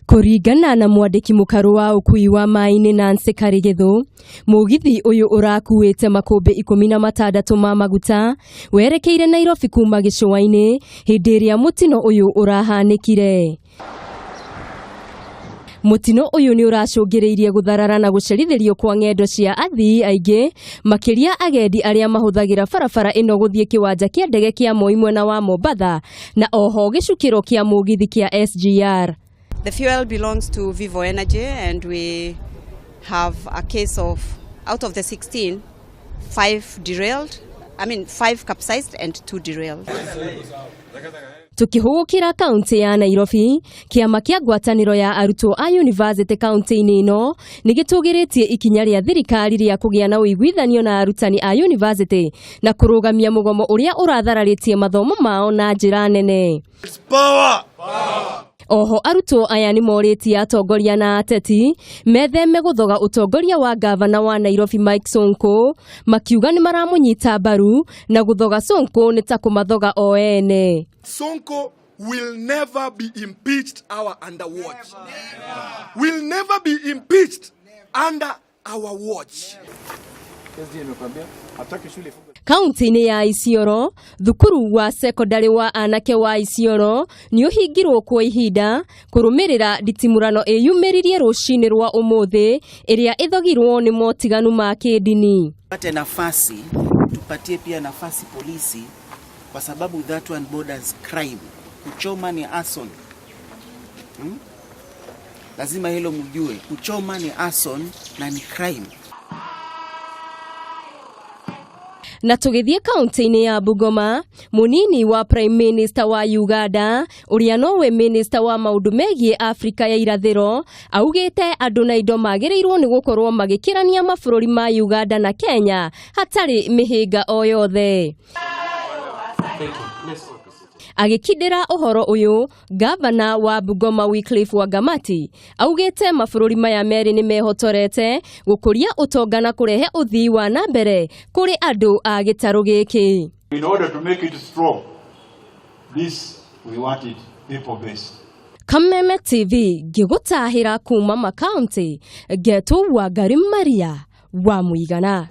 Kuringana na mwandiki mukaru wa ukuui wa maini Nancy Karigethu, mugithi uyu urakuite Makumbi 16 ma maguta werekeire Nairobi kuma gicua-ini hindi iria mutino uyu urahanikire. Mutino uyu ni uracungiriirie gutharara na gucerithirio kwa ng'endo cia athii aingi makiria agendi aria mahuthagira barabara ino guthie kiwanja kia ndege kia Moi mwena wa Mombatha na oho gicukiro kia mugithi kia SGR. The fuel belongs to Vivo Energy, and we have a case of, out of the 16, 5 derailed. 5 capsized and 2 derailed. Tukihugukira kaunti ya Nairobi, kiama kia ngwataniro ya arutwo a university kaunti-ini ino nigitugiritie ikinya ria thirikari ria kugia na uiguithanio na arutani a university na kurugamia mugomo uria urathararitie mathomo mao na njira nene. Oho arutwo aya ni moritie atongoria na ateti metheme guthoga utongoria wa gavana wa Nairobi Mike Sonko, makiuga ni maramunyita mbaru na guthoga Sonko ni ta kumathoga o ene. Sonko will never be impeached under watch. Will never be impeached under our watch. Kaunti-ini ya Isiolo, thukuru wa sekondari wa anake wa Isiolo ni uhingirwo kwa ihinda kurumirira nditimurano iyumiririe rucini rwa umuthi iria ithogirwo ni motiganu ma kidini. Tupatie pia nafasi polisi kwa sababu that one borders crime. Kuchoma ni arson. Lazima hilo mjue. Kuchoma ni arson na ni crime. Na tugithie kaunti-ini ya Bungoma, munini wa Prime Minister wa Uganda uria nowe Minister wa maundu megie Afrika ya irathiro augite andu na indo magirirwo ni gukorwo magikirania mabururi ma Uganda na Kenya hatari mihinga o yothe. Agikidira uhoro uyu, gavana wa Bungoma Wycliffe Wangamati augite mabururi maya meri ni mehotorete gukuria utonga na kurehe uthii wa na mbere kuri andu a gitaru giki. In order to make it strong, this we want it people based. Kameme TV gigutahira kuma makaunti getu wa Maria wa Muigana.